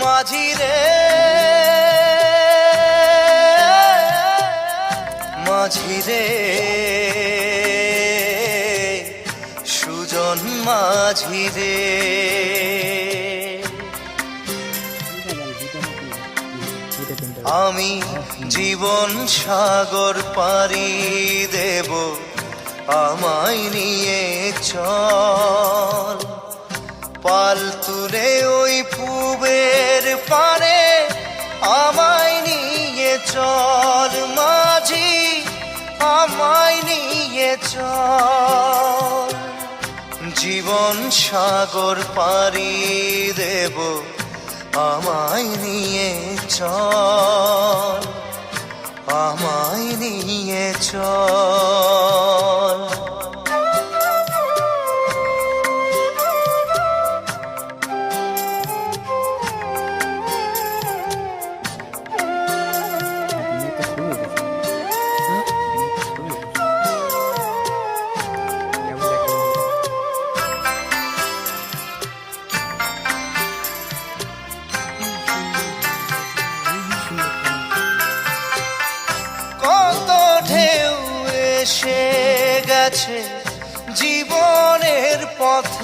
মাঝি রে মাঝি রে সুজন মাঝি রে আমি জীবন সাগর পাড়ি দেব আমায় নিয়ে চল পাল তুলে ওই পুবের পারে আমায় নিয়ে চল মাঝি আমায় নিয়ে চল জীবন সাগর পাড়ি দেব আমায় নিয়ে চল আমায় নিয়ে চল এসে গেছে জীবনের পথে।